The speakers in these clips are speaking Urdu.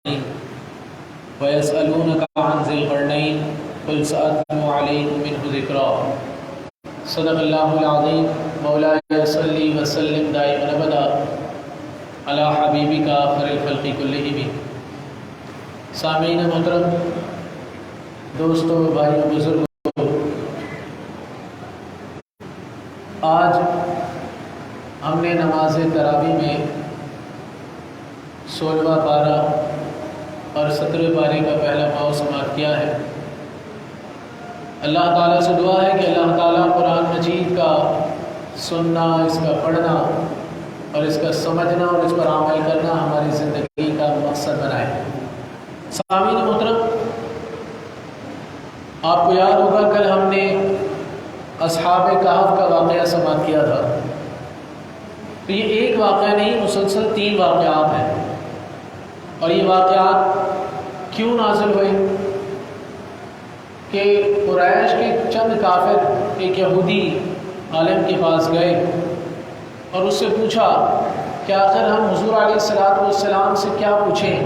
وَيَسْأَلُونَكَ عَنْ ذِي الْقَرْنَيْنِ قُلْ سَأَتْلُو عَلَيْكُم مِّنْهُ ذِكْرًا صدق اللہ العظیم مولاي صلی وسلم دائما ابدا علی حبیبک خیر الخلق کلہم۔ سامعین محترم، دوستوں، بھائیوں، بزرگوں، آج ہم نے نماز تراویح میں 16واں پارہ اور 17ویں پارے کا پہلا پاؤ سماعت کیا ہے۔ اللہ تعالیٰ سے دعا ہے کہ اللہ تعالیٰ قرآن مجید کا سننا، اس کا پڑھنا اور اس کا سمجھنا اور اس پر عمل کرنا ہماری زندگی کا مقصد بنائے۔ سامعین محترم، آپ کو یاد ہوگا کل ہم نے اصحاب کہف کا واقعہ سماعت کیا تھا۔ تو یہ ایک واقعہ نہیں، مسلسل 3 واقعات ہیں، اور یہ واقعات کیوں نازل ہوئے کہ قریش کے چند کافر ایک یہودی عالم کے پاس گئے اور اس سے پوچھا کہ آخر ہم حضور علیہ السلام سے کیا پوچھیں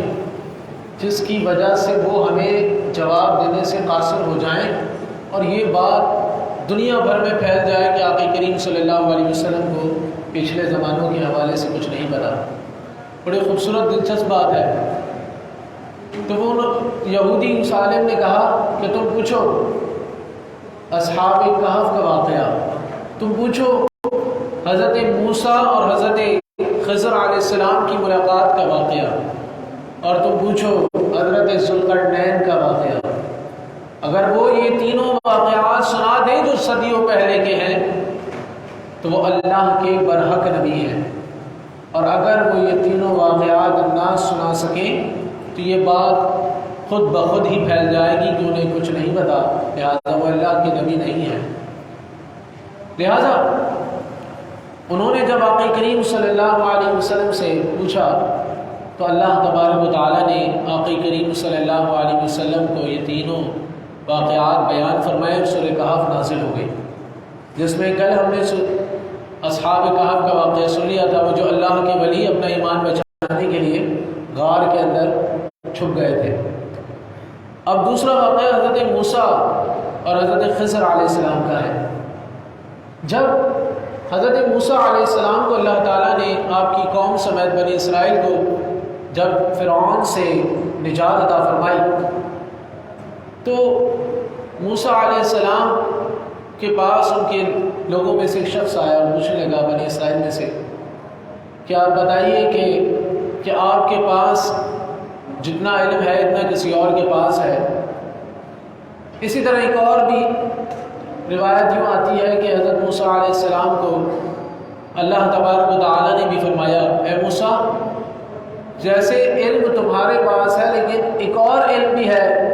جس کی وجہ سے وہ ہمیں جواب دینے سے قاصر ہو جائیں اور یہ بات دنیا بھر میں پھیل جائے کہ آقا کریم صلی اللہ علیہ وسلم کو پچھلے زمانوں کے حوالے سے کچھ نہیں پتا۔ بڑی خوبصورت دلچسپ بات ہے۔ تو وہ یہودی اس عالم نے کہا کہ تم پوچھو اصحاب کہف کا واقعہ، تم پوچھو حضرت موسیٰ اور حضرت خضر علیہ السلام کی ملاقات کا واقعہ، اور تم پوچھو حضرت ذوالقرنین کا واقعہ۔ اگر وہ یہ تینوں واقعات سنا دیں جو صدیوں پہلے کے ہیں تو وہ اللہ کے برحق نبی ہیں، اور اگر وہ یہ تینوں واقعات نہ سنا سکیں تو یہ بات خود بخود ہی پھیل جائے گی کہ انہیں کچھ نہیں پتا، لہذا وہ اللہ کے نبی نہیں ہیں۔ لہذا انہوں نے جب آقا کریم صلی اللہ علیہ وسلم سے پوچھا تو اللہ تبارک و تعالیٰ نے آقا کریم صلی اللہ علیہ وسلم کو یہ تینوں واقعات بیان فرمائے اور سورہ کہف نازل ہو گئی، جس میں کل ہم نے اصحاب کہف کا واقعہ سن لیا تھا، وہ جو اللہ کے ولی اپنا ایمان بچانے کے لیے غار کے اندر چھپ گئے تھے۔ اب دوسرا واقعہ حضرت موسیٰ اور حضرت خضر علیہ السلام کا ہے۔ جب حضرت موسیٰ علیہ السلام کو اللہ تعالیٰ نے آپ کی قوم سمیت بنی اسرائیل کو جب فرعون سے نجات عطا فرمائی تو موسیٰ علیہ السلام کے پاس ان کے لوگوں میں سے ایک شخص آیا اور پوچھنے لگا بنی اسرائیل میں سے کہ آپ بتائیے کہ آپ کے پاس جتنا علم ہے اتنا کسی اور کے پاس ہے۔ اسی طرح ایک اور بھی روایت یوں آتی ہے کہ حضرت موسیٰ علیہ السلام کو اللہ تبارک و تعالیٰ نے بھی فرمایا، اے موسیٰ، جیسے علم تمہارے پاس ہے لیکن ایک اور علم بھی ہے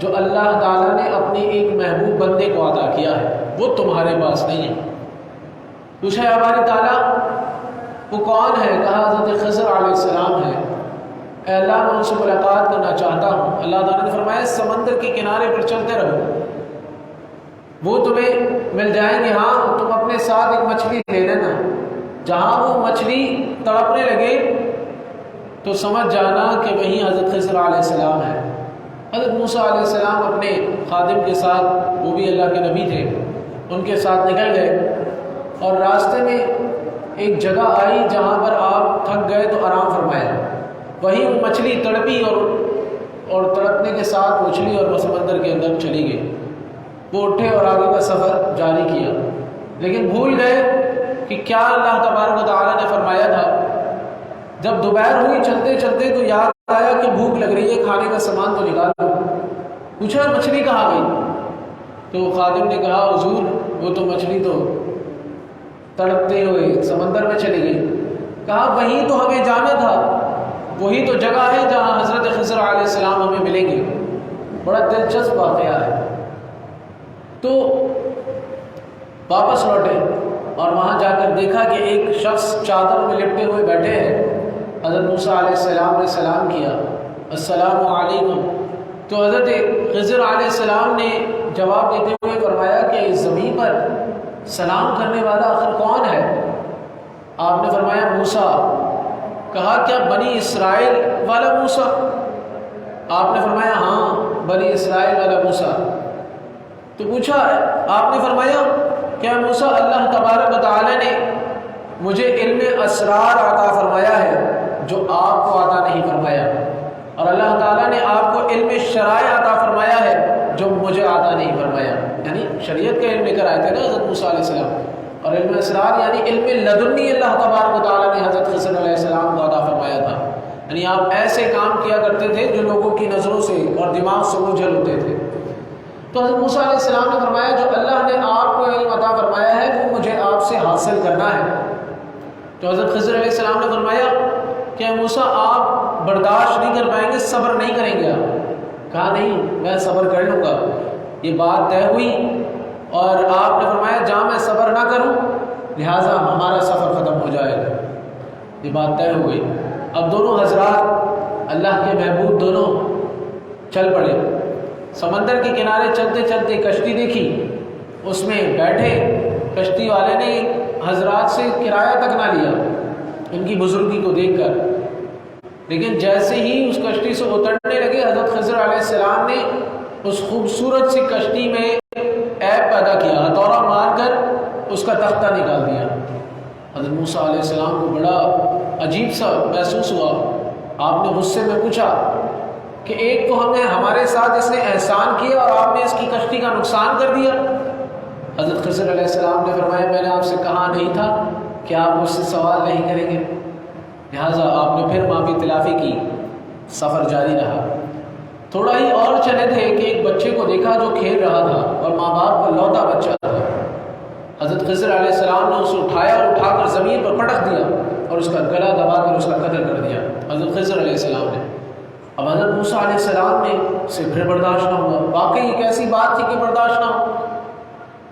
جو اللہ تعالیٰ نے اپنے ایک محبوب بندے کو عطا کیا ہے، وہ تمہارے پاس نہیں ہے۔ پوچھا ہمارے تعالیٰ وہ کون ہے؟ کہا حضرت خضر علیہ السلام ہے۔ اے اللہ، میں ان سے ملاقات کرنا چاہتا ہوں۔ اللہ تعالیٰ نے فرمایا سمندر کے کنارے پر چلتے رہو، وہ تمہیں مل جائیں گے۔ ہاں، تم اپنے ساتھ ایک مچھلی لے لینا، جہاں وہ مچھلی تڑپنے لگے تو سمجھ جانا کہ وہیں حضرت خضر علیہ السلام ہے۔ حضرت موسیٰ علیہ السلام اپنے خادم کے ساتھ، وہ بھی اللہ کے نبی تھے، ان کے ساتھ نکل گئے اور راستے میں ایک جگہ آئی جہاں پر آپ تھک گئے تو آرام فرمایا۔ وہیں وہ مچھلی تڑپی اور تڑپنے کے ساتھ اچھلی اور وہ سمندر کے اندر چلی گئی۔ وہ اٹھے اور آگے کا سفر جاری کیا، لیکن بھول گئے کہ کیا اللہ تبارک و تعالیٰ نے فرمایا تھا۔ جب دوپہر ہوئی چلتے چلتے تو یاد آیا کہ بھوک لگ رہی ہے، کھانے کا سامان تو نکالو۔ پوچھا مچھلی کہاں گئی؟ تو خادم نے کہا حضور وہ تو مچھلی تو تڑپتے ہوئے سمندر میں چلی گئی۔ کہا وہیں تو ہمیں جانا تھا، وہی تو جگہ ہے جہاں حضرت خضر علیہ السلام ہمیں ملیں گے۔ بڑا دلچسپ واقعہ ہے۔ تو واپس لوٹے اور وہاں جا کر دیکھا کہ ایک شخص چادر میں لپٹے ہوئے بیٹھے ہیں۔ حضرت موسیٰ علیہ السلام نے سلام کیا، السلام علیکم۔ تو حضرت خضر علیہ السلام نے جواب دیتے ہوئے فرمایا کہ اس زمین پر سلام کرنے والا آخر کون ہے؟ آپ نے فرمایا موسیٰ۔ کہا کیا بنی اسرائیل والا موسیٰ؟ آپ نے فرمایا ہاں بنی اسرائیل والا موسیٰ۔ تو پوچھا، آپ نے فرمایا کیا موسیٰ اللہ تبارک و تعالی نے مجھے علم اسرار عطا فرمایا ہے جو آپ کو عطا نہیں فرمایا، اور اللہ تعالیٰ نے آپ کو علم شرائع عطا فرمایا ہے جو مجھے عطا نہیں فرمایا۔ یعنی شریعت کا علم لے کر آئے تھے نا حضرت موسیٰ علیہ السلام، اور علم اسرار یعنی علم لدنی اللہ تبارک و تعالیٰ نے حضرت خضر علیہ السلام کو عطا فرمایا تھا۔ یعنی آپ ایسے کام کیا کرتے تھے جو لوگوں کی نظروں سے اور دماغ سے اوجھل ہوتے تھے۔ تو حضرت موسیٰ علیہ السلام نے فرمایا جو اللہ نے آپ کو علم عطا فرمایا ہے وہ مجھے آپ سے حاصل کرنا ہے۔ تو حضرت خضر علیہ السلام نے فرمایا کہ موسیٰ آپ برداشت نہیں کر پائیں گے، صبر نہیں کریں گے آپ؟ کہا نہیں، میں صبر کر لوں گا۔ یہ بات طے ہوئی، اور آپ نے فرمایا جہاں میں صبر نہ کروں لہٰذا ہمارا سفر ختم ہو جائے گا۔ یہ بات طے ہو گئی۔ اب دونوں حضرات اللہ کے محبوب دونوں چل پڑے، سمندر کے کنارے چلتے چلتے کشتی دیکھی، اس میں بیٹھے۔ کشتی والے نے حضرات سے کرایہ تک نہ لیا ان کی بزرگی کو دیکھ کر، لیکن جیسے ہی اس کشتی سے اترنے لگے حضرت خضر علیہ السلام نے اس خوبصورت سی کشتی میں عیب پیدا کیا، ہتھوڑا مار کر اس کا تختہ نکال دیا۔ حضرت موسیٰ علیہ السلام کو بڑا عجیب سا محسوس ہوا۔ آپ نے غصے میں پوچھا کہ ایک تو ہمارے ساتھ اس نے احسان کیا اور آپ نے اس کی کشتی کا نقصان کر دیا۔ حضرت خضر علیہ السلام نے فرمایا میں نے آپ سے کہا نہیں تھا کہ آپ مجھ سے سوال نہیں کریں گے؟ لہٰذا آپ نے پھر معافی تلافی کی، سفر جاری رہا۔ تھوڑا ہی اور چلے تھے کہ ایک بچے کو دیکھا جو کھیل رہا تھا اور ماں باپ کا لوتا بچہ تھا۔ حضرت خضر علیہ السلام نے اسے اٹھایا اور اٹھا کر زمین پر پٹک دیا اور اس کا گلا دبا کر اس کا قتل کر دیا حضرت خضر علیہ السلام نے۔ اب حضرت موسیٰ علیہ السلام نے اسے پھر برداشت نہ ہوا، واقعی ایک ایسی بات تھی کہ برداشت نہ ہو۔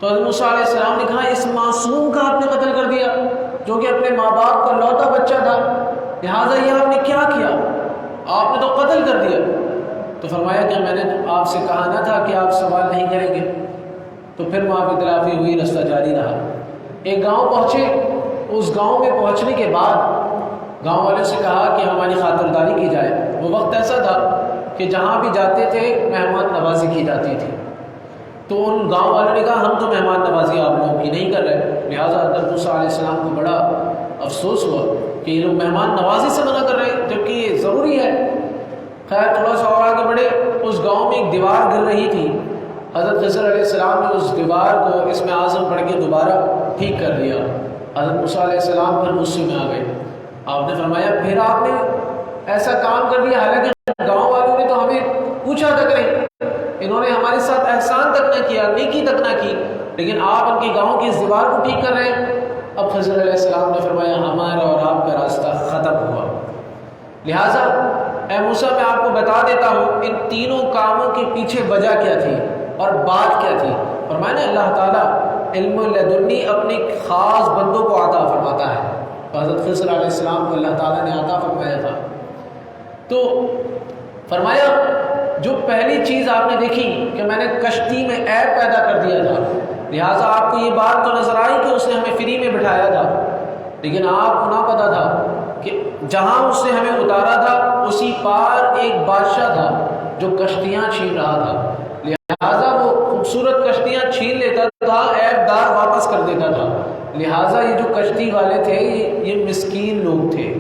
تو حضرت موسیٰ علیہ السلام نے کہا اس معصوم کا آپ نے قتل کر دیا جو کہ اپنے ماں باپ کا لوتا بچہ تھا، لہٰذا یہ آپ نے کیا کیا؟ آپ نے تو قتل کر دیا۔ تو فرمایا کہ میں نے آپ سے کہا نہ تھا کہ آپ سوال نہیں کریں گے؟ تو پھر معافی تلافی ہوئی، رستہ جاری رہا۔ ایک گاؤں پہنچے، اس گاؤں میں پہنچنے کے بعد گاؤں والے سے کہا کہ ہماری خاطرداری کی جائے۔ وہ وقت ایسا تھا کہ جہاں بھی جاتے تھے مہمان نوازی کی جاتی تھی، تو ان گاؤں والوں نے کہا ہم تو مہمان نوازی آپ لوگوں کی نہیں کر رہے۔ لہٰذا حضرت موسیٰ علیہ السلام کو بڑا افسوس ہوا کہ یہ لوگ مہمان نوازی سے منع کر رہے ہیں جبکہ یہ ضروری ہے۔ خیر تھوڑا سا اور آگے بڑھے، اس گاؤں میں ایک دیوار گر رہی تھی۔ حضرت خضر علیہ السلام نے اس دیوار کو اسم اعظم پڑھ کے دوبارہ ٹھیک کر دیا۔ حضرت موسیٰ علیہ السلام پھر غصے میں آ گئے۔ آپ نے فرمایا پھر آپ نے ایسا کام کر دیا، حالانکہ گاؤں والوں نے تو ہمیں پوچھا تک نہیں، انہوں نے ہمارے ساتھ احسان تک نہ کیا، نیکی تک نہ کی، لیکن آپ ان کے گاؤں کی اس دیوار کو ٹھیک کر رہے ہیں۔ اب خضر علیہ السلام نے فرمایا ہمارا اور آپ کا راستہ ختم ہوا۔ لہٰذا اے موسیٰ میں آپ کو بتا دیتا ہوں ان تینوں کاموں کے پیچھے وجہ کیا تھی اور بات کیا تھی۔ فرمایا نا اللہ تعالیٰ علم لدنی اپنے خاص بندوں کو عطا فرماتا ہے، تو حضرت خضر علیہ السلام کو اللہ تعالیٰ نے عطا فرمایا تھا۔ تو فرمایا جو پہلی چیز آپ نے دیکھی کہ میں نے کشتی میں عیب پیدا کر دیا تھا، لہٰذا آپ کو یہ بات تو نظر آئی کہ اس نے ہمیں فری میں بٹھایا تھا، لیکن آپ کو نہ پتا تھا کہ جہاں اس نے ہمیں اتارا تھا اسی پار ایک بادشاہ تھا جو کشتیاں چھین رہا تھا، لہٰذا وہ خوبصورت کشتیاں چھین لیتا تھا، عیب دار واپس کر دیتا تھا۔ لہٰذا یہ جو کشتی والے تھے یہ مسکین لوگ تھے،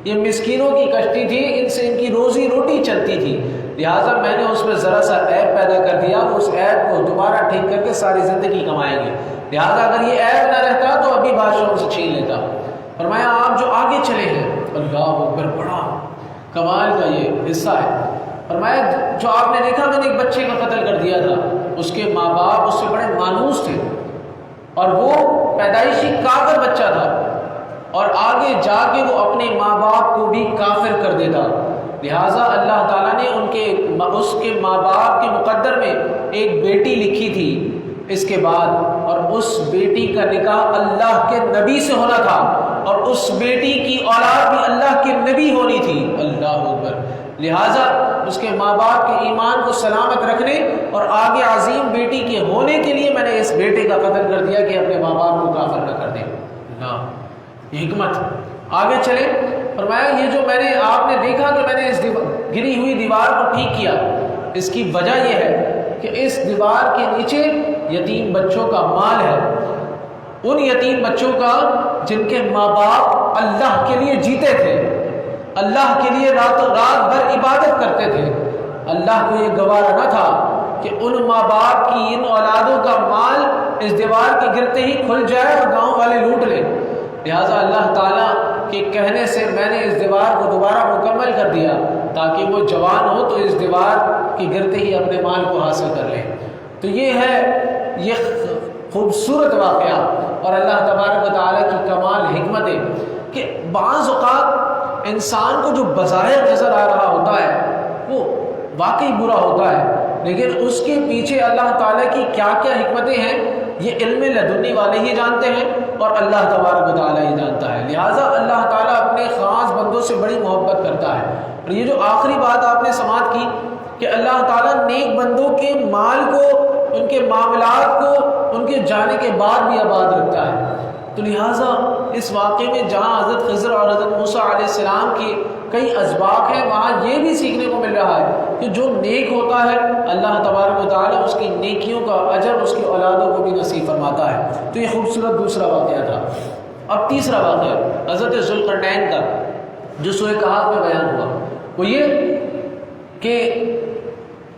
یہ مسکینوں کی کشتی تھی، ان سے ان کی روزی روٹی چلتی تھی، لہٰذا میں نے اس میں ذرا سا عیب پیدا کر دیا، اس عیب کو دوبارہ ٹھیک کر کے ساری زندگی کمائیں گے، لہٰذا اگر یہ عیب نہ رہتا تو ابھی بادشاہوں سے چھین لیتا۔ فرمایا آپ جو آگے چلے ہیں اللہ اکبر، بڑا کمال کا یہ حصہ ہے۔ فرمایا جو آپ نے دیکھا میں نے ایک بچے کا قتل کر دیا تھا، اس کے ماں باپ اس سے بڑے مانوس تھے اور وہ پیدائشی کافر بچہ تھا، اور آگے جا کے وہ اپنے ماں باپ کو بھی کافر کر دیتا، لہٰذا اللہ تعالیٰ نے اس کے ماں باپ کے مقدر میں ایک بیٹی لکھی تھی اس کے بعد، اور اس بیٹی کا نکاح اللہ کے نبی سے ہونا تھا، اور اس بیٹی کی اولاد بھی اللہ کے نبی ہونی تھی، اللہ اکبر۔ لہٰذا اس کے ماں باپ کے ایمان کو سلامت رکھنے اور آگے عظیم بیٹی کے ہونے کے لیے میں نے اس بیٹے کا قتل کر دیا کہ اپنے ماں باپ کو کافر نہ کر دیں۔ اللہ یہ حکمت۔ آگے چلے فرمایا یہ جو آپ نے دیکھا کہ میں نے اس گری ہوئی دیوار کو ٹھیک کیا، اس کی وجہ یہ ہے کہ اس دیوار کے نیچے یتیم بچوں کا مال ہے، ان یتیم بچوں کا جن کے ماں باپ اللہ کے لیے جیتے تھے، اللہ کے لیے رات بھر عبادت کرتے تھے، اللہ کو یہ گوارا نہ تھا کہ ان ماں باپ کی ان اولادوں کا مال اس دیوار کے گرتے ہی کھل جائے اور گاؤں والے لوٹ لیں، لہٰذا اللہ تعالیٰ کے کہنے سے میں نے اس دیوار کو دوبارہ مکمل کر دیا تاکہ وہ جوان ہو تو اس دیوار کے گرتے ہی اپنے مال کو حاصل کر لیں۔ تو یہ خوبصورت واقعہ اور اللہ تبارک و تعالیٰ کی کمال حکمت ہے کہ بعض اوقات انسان کو جو بظاہر نظر آ رہا ہوتا ہے وہ واقعی برا ہوتا ہے، لیکن اس کے پیچھے اللہ تعالیٰ کی کیا کیا حکمتیں ہیں یہ علم لدنی والے ہی جانتے ہیں اور اللہ تبارک و تعالیٰ ہی جانتا ہے، لہٰذا اللہ تعالیٰ اپنے خاص بندوں سے بڑی محبت کرتا ہے۔ اور یہ جو آخری بات آپ نے سماعت کی کہ اللہ تعالیٰ نیک بندوں کے مال کو، ان کے معاملات کو ان کے جانے کے بعد بھی آباد رکھتا ہے، تو لہٰذا اس واقعے میں جہاں حضرت خضر اور حضرت موسیٰ علیہ السلام کی کئی اسباق ہیں وہاں یہ بھی سیکھنے کو مل رہا ہے کہ جو نیک ہوتا ہے اللہ تبارک و تعالیٰ اس کی نیکیوں کا اجر اس کی اولادوں کو بھی نصیب فرماتا ہے۔ تو یہ خوبصورت دوسرا واقعہ تھا۔ اب تیسرا واقعہ حضرت ذوالقرنین کا جو سورہ کہف میں بیان ہوا، وہ یہ کہ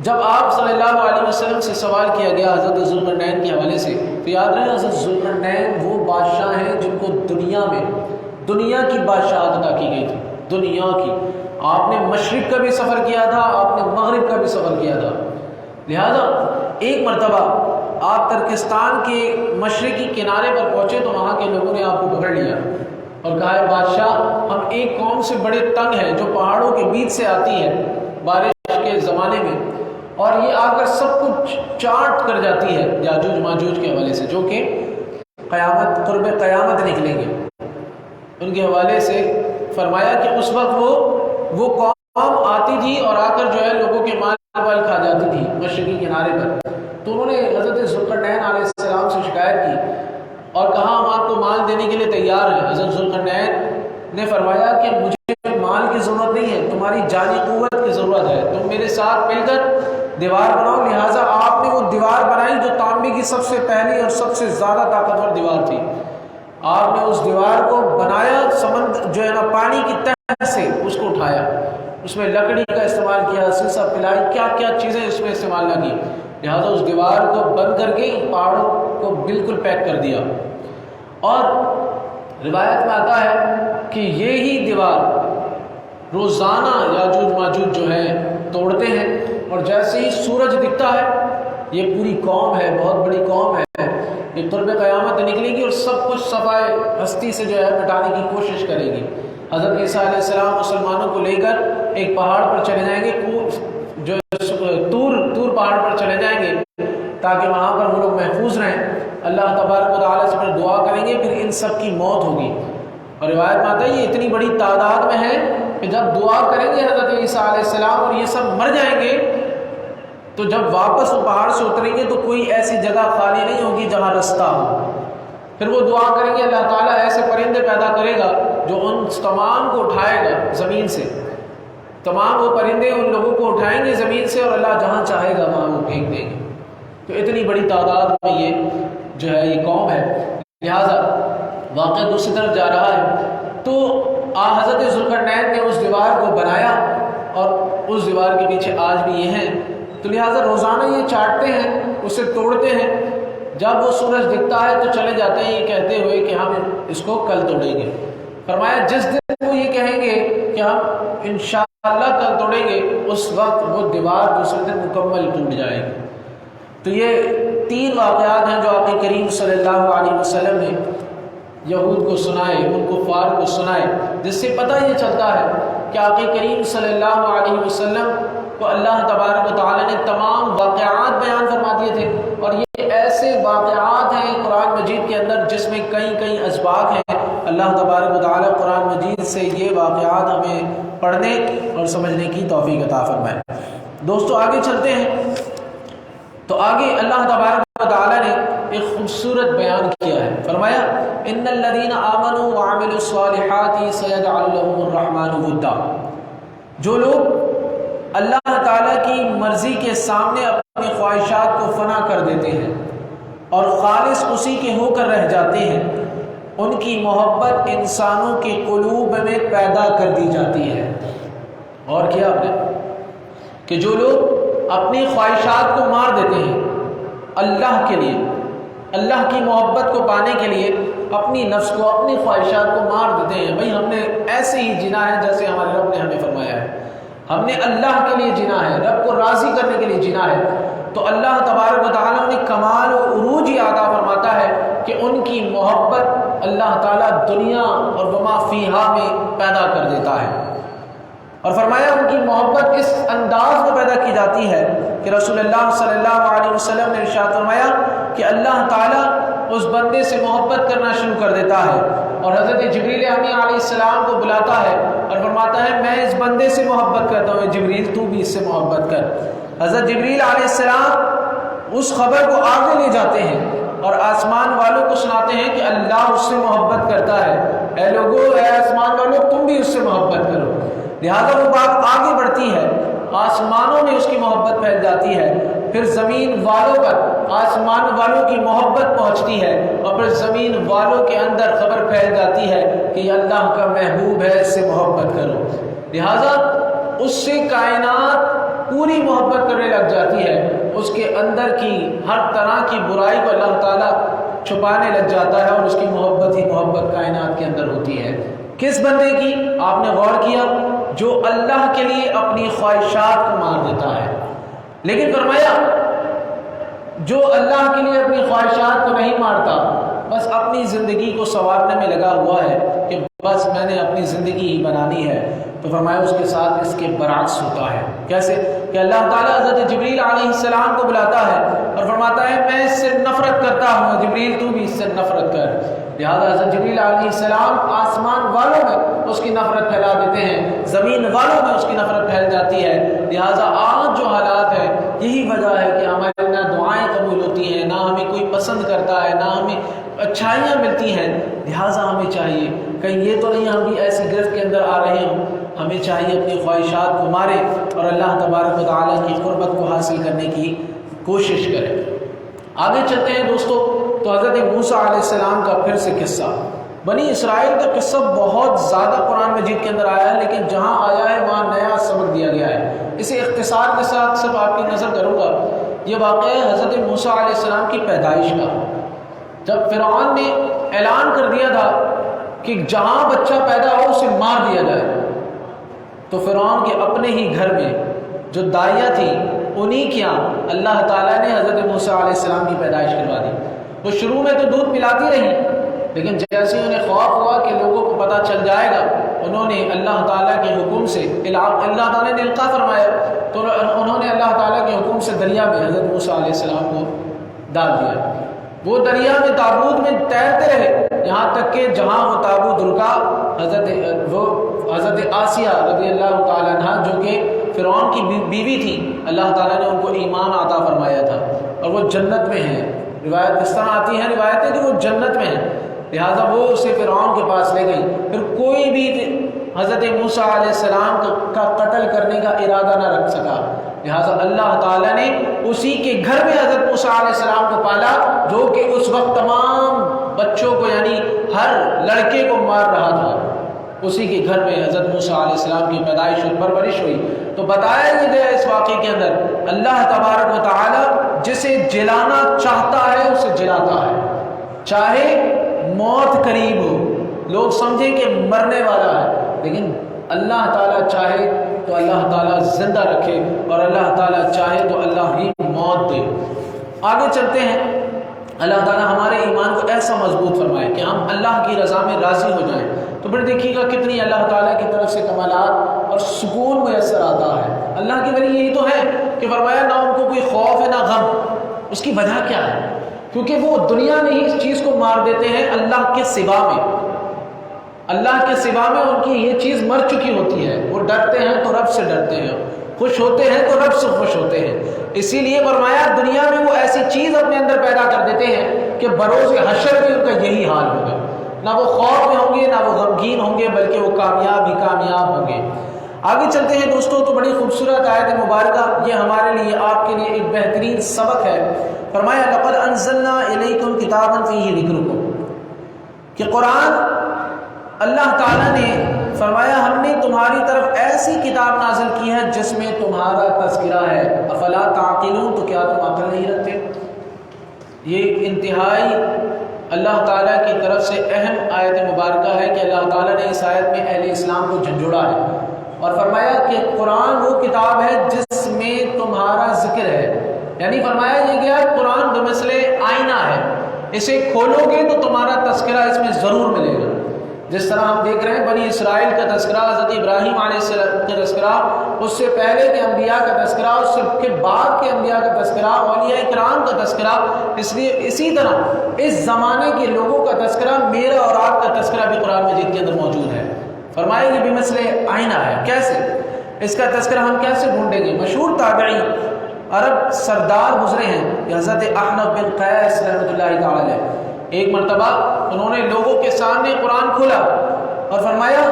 جب آپ صلی اللہ علیہ وسلم سے سوال کیا گیا حضرت ذوالقرنین کے حوالے سے، تو یاد رہے حضرت ذوالقرنین وہ بادشاہ ہیں جن کو دنیا کی بادشاہت عطا کی گئی تھی، دنیا کی۔ آپ نے مشرق کا بھی سفر کیا تھا، آپ نے مغرب کا بھی سفر کیا تھا، لہذا ایک مرتبہ آپ ترکستان کے مشرقی کنارے پر پہنچے تو وہاں کے لوگوں نے آپ کو پکڑ لیا اور کہا بادشاہ ہم ایک قوم سے بڑے تنگ ہیں جو پہاڑوں کے بیچ سے آتی ہے بارش کے زمانے میں، اور یہ آ کر سب کچھ چاٹ کر جاتی ہے یاجوج ماجوج کے حوالے سے، جو کہ قرب قیامت نکلیں گے۔ ان کے حوالے سے فرمایا کہ اس وقت وہ قوم آتی تھی اور آ کر جو ہے لوگوں کے مال کھا جاتی تھی مشرقی کنارے پر، تو انہوں نے حضرت ذوالقرنین علیہ السلام سے شکایت کی اور کہا ہم آپ کو مال دینے کے لیے تیار ہیں۔ حضرت ذوالقرنین نے فرمایا کہ مجھے مال کی ضرورت نہیں ہے، تمہاری جانی قوت کی ضرورت ہے، تم میرے ساتھ مل کر دیوار بناؤ۔ لہٰذا آپ نے وہ دیوار بنائی جو تانبے کی سب سے پہلی اور سب سے زیادہ طاقتور دیوار تھی۔ آپ نے اس دیوار کو بنایا، سمندر جو ہے نا پانی کی تہ سے اس کو اٹھایا، اس میں لکڑی کا استعمال کیا، سلسہ پلائی، کیا کیا چیزیں اس میں استعمال نہ کی، لہٰذا اس دیوار کو بند کر کے پہاڑوں کو بالکل پیک کر دیا۔ اور روایت میں آتا ہے کہ یہی دیوار روزانہ یاجوج ماجوج جو ہے توڑتے ہیں، اور جیسے ہی سورج دکھتا ہے یہ پوری قوم ہے، بہت بڑی قوم ہے، یہ قرب قیامت نکلے گی اور سب کچھ صفائے ہستی سے جو ہے مٹانے کی کوشش کرے گی۔ حضرت عیسیٰ علیہ السلام مسلمانوں کو لے کر ایک پہاڑ پر چلے جائیں گے، جو تور پہاڑ پر چلے جائیں گے تاکہ وہاں پر وہ لوگ محفوظ رہیں، اللہ تبارک و تعالیٰ سے پھر دعا کریں گے، پھر ان سب کی موت ہوگی۔ اور روایت میں آتا ہے یہ اتنی بڑی تعداد میں ہے کہ جب دعا کریں گے حضرت عیسیٰ علیہ السلام اور یہ سب مر جائیں گے تو جب واپس وہ پہاڑ سے اتریں گے تو کوئی ایسی جگہ خالی نہیں ہوگی جہاں رستہ ہو، پھر وہ دعا کریں گے اللہ تعالیٰ ایسے پرندے پیدا کرے گا جو ان تمام کو اٹھائے گا زمین سے، تمام وہ پرندے ان لوگوں کو اٹھائیں گے زمین سے اور اللہ جہاں چاہے گا وہاں وہ پھینک دیں گے۔ تو اتنی بڑی تعداد میں یہ جو ہے یہ قوم ہے، لہٰذا واقعہ دوسری طرف جا رہا ہے۔ تو حضرت ذوالقرنین نے اس دیوار کو بنایا اور اس دیوار کے پیچھے آج بھی یہ ہیں، تو لہٰذا روزانہ یہ چاٹتے ہیں، اسے توڑتے ہیں، جب وہ سورج دکھتا ہے تو چلے جاتے ہیں یہ کہتے ہوئے کہ ہم اس کو کل توڑیں گے۔ فرمایا جس دن وہ یہ کہیں گے کہ ہم انشاءاللہ کل توڑیں گے، اس وقت وہ دیوار دوسرے دن مکمل ٹوٹ جائے گی۔ تو یہ تین واقعات ہیں جو آقا کریم صلی اللہ علیہ وسلم نے یہود کو سنائے، ان کفار کو سنائے، جس سے پتہ یہ چلتا ہے کہ آقا کریم صلی اللہ علیہ وسلم کو اللہ تبارک و تعالیٰ نے تمام واقعات بیان فرما دیے تھے، اور یہ ایسے واقعات ہیں قرآن مجید کے اندر جس میں کئی اسباق ہیں۔ اللہ تبارک و تعالیٰ قرآن مجید سے یہ واقعات ہمیں پڑھنے اور سمجھنے کی توفیق عطا فرمائے۔ دوستو آگے چلتے ہیں تو آگے اللہ تبارک و تعالیٰ نے ایک خوبصورت بیان کیا ہے، فرمایا ان الذین آمنوا وعملوا الصالحات سیجعل لهم الرحمن ودا، جو لوگ اللہ تعالیٰ کی مرضی کے سامنے اپنی خواہشات کو فنا کر دیتے ہیں اور خالص اسی کے ہو کر رہ جاتے ہیں، ان کی محبت انسانوں کے قلوب میں پیدا کر دی جاتی ہے۔ اور کیا آپ نے کہ جو لوگ اپنی خواہشات کو مار دیتے ہیں اللہ کے لیے، اللہ کی محبت کو پانے کے لیے اپنی نفس کو، اپنی خواہشات کو مار دیتے ہیں، بھئی ہم نے ایسے ہی جینا ہے جیسے ہمارے رب نے ہمیں فرمایا ہے، ہم نے اللہ کے لیے جینا ہے، رب کو راضی کرنے کے لیے جینا ہے، تو اللہ تبارک و تعالیٰ نے کمال و عروج عطا فرماتا ہے کہ ان کی محبت اللہ تعالیٰ دنیا اور وما فیہا میں پیدا کر دیتا ہے۔ اور فرمایا ان کی محبت اس انداز میں پیدا کی جاتی ہے کہ رسول اللہ صلی اللہ علیہ وسلم نے ارشاد فرمایا کہ اللہ تعالیٰ اس بندے سے محبت کرنا شروع کر دیتا ہے اور حضرت جبریل امین علیہ السلام کو بلاتا ہے اور فرماتا ہے میں اس بندے سے محبت کرتا ہوں، جبریل تو بھی اس سے محبت کر۔ حضرت جبریل علیہ السلام اس خبر کو آگے لے جاتے ہیں اور آسمان والوں کو سناتے ہیں کہ اللہ اس سے محبت کرتا ہے، اے لوگو، اے آسمان والوں، تم بھی اس سے محبت کرو۔ لہذا وہ بات آگے بڑھتی ہے، آسمانوں میں اس کی محبت پھیل جاتی ہے، پھر زمین والوں پر آسمان والوں کی محبت پہنچتی ہے اور پھر زمین والوں کے اندر خبر پھیل جاتی ہے کہ یہ اللہ کا محبوب ہے، اس سے محبت کرو۔ لہذا اس سے کائنات پوری محبت کرنے لگ جاتی ہے، اس کے اندر کی ہر طرح کی برائی کو اللہ تعالیٰ چھپانے لگ جاتا ہے اور اس کی محبت ہی محبت کائنات کے اندر ہوتی ہے۔ کس بندے کی؟ آپ نے غور کیا؟ جو اللہ کے لیے اپنی خواہشات کو مار دیتا ہے۔ لیکن فرمایا جو اللہ کے لیے اپنی خواہشات کو نہیں مارتا، بس اپنی زندگی کو سنوارنے میں لگا ہوا ہے کہ بس میں نے اپنی زندگی ہی بنانی ہے، تو فرمایا اس کے ساتھ اس کے برعکس ہوتا ہے۔ کیسے؟ کہ اللہ تعالیٰ حضرت جبریل علیہ السلام کو بلاتا ہے اور فرماتا ہے میں اس سے نفرت کرتا ہوں، جبریل تو بھی اس سے نفرت کر۔ لہذا حضرت جبریل علیہ السلام آسمان والوں میں اس کی نفرت پھیلا دیتے ہیں، زمین والوں میں اس کی نفرت پھیل جاتی ہے۔ لہذا آج جو حالات ہیں یہی وجہ ہے کہ ہماری نہ دعائیں قبول ہوتی ہیں، نہ ہمیں کوئی پسند کرتا ہے، نہ ہمیں اچھائیاں ملتی ہیں۔ لہٰذا ہمیں چاہیے کہیں یہ تو نہیں ہم بھی ایسی گرفت کے اندر آ رہے ہوں، ہمیں چاہیے اپنی خواہشات کو مارے اور اللہ تبارک و تعالیٰ کی قربت کو حاصل کرنے کی کوشش کرے۔ آگے چلتے ہیں دوستو، تو حضرت موسیٰ علیہ السلام کا پھر سے قصہ، بنی اسرائیل کا قصہ بہت زیادہ قرآن مجید کے اندر آیا ہے، لیکن جہاں آیا ہے وہاں نیا سبق دیا گیا ہے۔ اسے اختصار کے ساتھ صرف آپ کی نظر کروں گا۔ یہ واقعہ ہے حضرت موسیٰ علیہ السلام کی پیدائش کا، جب فرعون نے اعلان کر دیا تھا کہ جہاں بچہ پیدا ہو اسے مار دیا جائے، تو فرعون کے اپنے ہی گھر میں جو دائیاں تھیں انہی کیا اللہ تعالیٰ نے حضرت موسیٰ علیہ السلام کی پیدائش کروا دی۔ وہ شروع میں تو دودھ پلاتی رہی، لیکن جیسے انہیں خوف ہوا کہ لوگوں کو پتہ چل جائے گا، انہوں نے اللہ تعالیٰ کے حکم سے، اللہ تعالیٰ نے القاء فرمایا تو انہوں نے اللہ تعالیٰ کے حکم سے دریا میں حضرت موسیٰ علیہ السلام کو ڈال دیا۔ وہ دریا میں تابوت میں تیرتے رہے یہاں تک کہ جہاں وہ تابوت رکا، حضرت آسیہ رضی اللہ تعالیٰ عنہ جو کہ فرعون کی بیوی تھی، اللہ تعالیٰ نے ان کو ایمان عطا فرمایا تھا اور وہ جنت میں ہیں۔ روایت اس طرح آتی ہیں روایتیں کہ وہ جنت میں ہیں، لہٰذا وہ اسے فرعون کے پاس لے گئی۔ پھر کوئی بھی حضرت موسیٰ علیہ السلام کا قتل کرنے کا ارادہ نہ رکھ سکا، لہٰذا اللہ تعالیٰ نے اسی کے گھر میں حضرت موسیٰ علیہ السلام کو پالا، جو کہ اس وقت تمام بچوں کو یعنی ہر لڑکے کو مار رہا تھا۔ اسی کے گھر میں حضرت موسیٰ علیہ السلام کی پیدائش اور پرورش ہوئی۔ تو بتایا یہ گیا اس واقعے کے اندر اللہ تبارک و تعالیٰ جسے جلانا چاہتا ہے اسے جلاتا ہے، چاہے موت قریب ہو، لوگ سمجھیں کہ مرنے والا ہے، لیکن اللہ تعالیٰ چاہے تو اللہ تعالیٰ زندہ رکھے اور اللہ تعالیٰ چاہے تو اللہ ہی موت دے۔ آگے چلتے ہیں، اللہ تعالیٰ ہمارے ایمان کو ایسا مضبوط فرمائے کہ ہم اللہ کی رضا میں راضی ہو جائیں۔ تو پھر دیکھیے گا کتنی اللہ تعالیٰ کی طرف سے کمالات اور سکون میسر آتا ہے۔ اللہ کی ولی یہی تو ہے کہ فرمایا نہ ان کو کوئی خوف ہے نہ غم۔ اس کی وجہ کیا ہے؟ کیونکہ وہ دنیا میں ہی اس چیز کو مار دیتے ہیں اللہ کے سوا میں، اللہ کے سوا میں ان کی یہ چیز مر چکی ہوتی ہے، وہ ڈرتے ہیں تو رب سے ڈرتے ہیں، خوش ہوتے ہیں تو رب سے خوش ہوتے ہیں. اسی لیے فرمایا دنیا میں وہ ایسی چیز اپنے اندر پیدا کر دیتے ہیں کہ بروز حشر بھی ان کا یہی حال ہوگا. نہ وہ خوف میں ہوں گے نہ وہ غمگین ہوں گے بلکہ وہ کامیاب ہی کامیاب ہوں گے. آگے چلتے ہیں دوستوں تو بڑی خوبصورت آیت مبارکہ یہ ہمارے لیے آپ کے لیے ایک بہترین سبق ہے. فرمایا لقد انزلنا الیکم کتابا فیہ ذکرکم کہ قرآن اللہ تعالیٰ نے فرمایا ہم نے تمہاری طرف ایسی کتاب نازل کی ہے جس میں تمہارا تذکرہ ہے. افلا تعقلون تو کیا تم عقل نہیں رکھتے؟ یہ انتہائی اللہ تعالیٰ کی طرف سے اہم آیت مبارکہ ہے کہ اللہ تعالیٰ نے اس آیت میں اہل اسلام کو جھنجھوڑا ہے اور فرمایا کہ قرآن وہ کتاب ہے جس میں تمہارا ذکر ہے. یعنی فرمایا یہ گیا قرآن بمثل آئینہ ہے، اسے کھولو گے تو تمہارا تذکرہ اس میں ضرور ملے گا. جس طرح ہم دیکھ رہے ہیں بنی اسرائیل کا تذکرہ، حضرت ابراہیم علیہ السلام کا تذکرہ، اس سے پہلے کے انبیاء کا تذکرہ، اس کے بعد کے انبیاء کا تذکرہ، اولیاء کرام کا تذکرہ. اس لیے اسی طرح اس زمانے کے لوگوں کا تذکرہ، میرا اور آپ کا تذکرہ بھی قرآن مجید کے اندر موجود ہے. فرمایا یہ بھی بمثل آئینہ ہے. کیسے اس کا تذکرہ ہم کیسے ڈھونڈیں گے؟ مشہور تابعی عرب سردار گزرے ہیں حضرت احنف بن قیس رحمۃ اللہ تعالی علیہ. ایک مرتبہ انہوں نے لوگوں کے سامنے قرآن کھولا اور فرمایا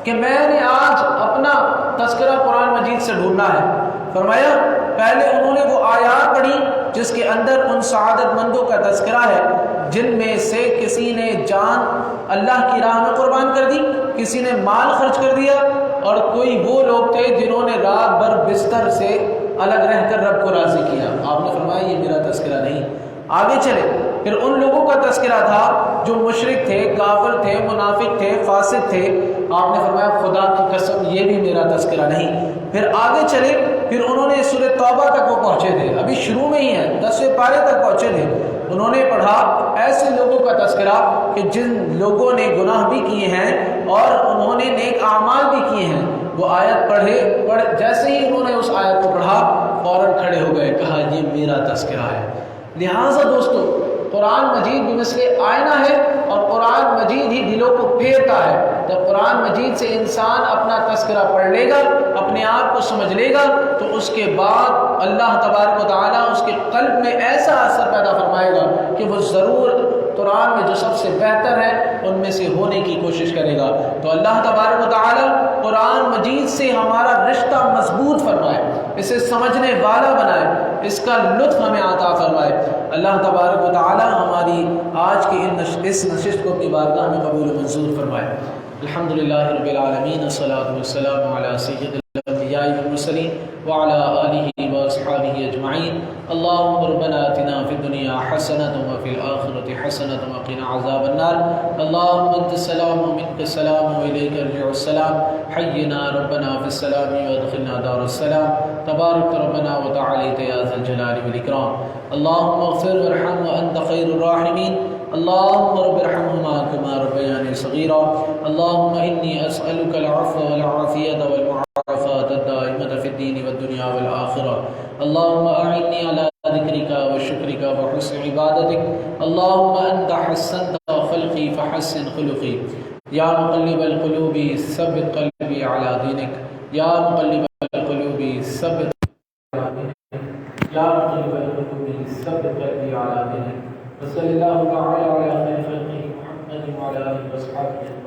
کہ میں نے آج اپنا تذکرہ قرآن مجید سے ڈھونڈنا ہے. فرمایا پہلے انہوں نے وہ آیات پڑھی جس کے اندر ان سعادت مندوں کا تذکرہ ہے جن میں سے کسی نے جان اللہ کی راہ میں قربان کر دی، کسی نے مال خرچ کر دیا، اور کوئی وہ لوگ تھے جنہوں نے رات بھر بستر سے الگ رہ کر رب کو راضی کیا. آپ نے فرمایا یہ میرا تذکرہ نہیں. آگے چلے پھر ان لوگوں کا تذکرہ تھا جو مشرک تھے، کافر تھے، منافق تھے، فاسق تھے. آپ نے فرمایا خدا کی قسم یہ بھی میرا تذکرہ نہیں. پھر آگے چلے پھر انہوں نے سورہ توبہ تک وہ پہنچے تھے، ابھی شروع میں ہی ہے 10ویں پارے تک پہنچے تھے. انہوں نے پڑھا ایسے لوگوں کا تذکرہ کہ جن لوگوں نے گناہ بھی کیے ہیں اور انہوں نے نیک اعمال بھی کیے ہیں. وہ آیت جیسے ہی انہوں نے اس آیت کو پڑھا فوراً کھڑے ہو گئے، کہا یہ میرا تذکرہ ہے. لہٰذا دوستو قرآن مجید بھی مثل آئینہ ہے اور قرآن مجید ہی دلوں کو پھیرتا ہے. جب قرآن مجید سے انسان اپنا تذکرہ پڑھ لے گا، اپنے آپ کو سمجھ لے گا، تو اس کے بعد اللہ تبارک و تعالیٰ اس کے قلب میں ایسا اثر پیدا فرمائے گا کہ وہ ضرور قرآن میں جو سب سے بہتر ہے ان میں سے ہونے کی کوشش کرے گا. تو اللہ تبارک و تعالیٰ قرآن مجید سے ہمارا رشتہ مضبوط فرمائے، اسے سمجھنے والا بنائے، اس کا لطف ہمیں عطا فرمائے. اللہ تبارک و تعالیٰ ہماری آج کی اس نشست کو اپنی بارگاہ میں قبول و منظور فرمائے. الحمدللہ رب العالمین والصلاة والسلام علی سید الانبیاء والمرسلین وعلی آلہ واصحابہ اجمعین. اللہم ربنا آتنا فی الدنیا حسنۃ وفی الآخرۃ حسنۃ وقنا عذاب النار. اللہم انت السلام ومنک السلام والیک یرجع السلام. حینا ربنا فی السلام وادخلنا دار السلام. تبارک ربنا وتعالیت یا ذا الجلال والاکرام. اللہم اغفر وارحم وانت خیر الراحمین. اللهم رب ارحمهما كما ربياني صغيرا. اللهم إني أسألك العفو والعافية والمعافاة الدائمة في الدين والدنيا والآخرة. اللهم أعني على ذكرك وشكرك وحسن عبادتك. اللهم أنت حسنت خلقي فحسن خلقي. يا مقلب القلوب ثبت قلبي على دينك. يا مقلب القلوب ثبت يا مقلب القلوب ثبت قلبي على دينك. وصلی اللہ تعالی علی خیر خلقہ محمد وعلی آلہ وصحبہ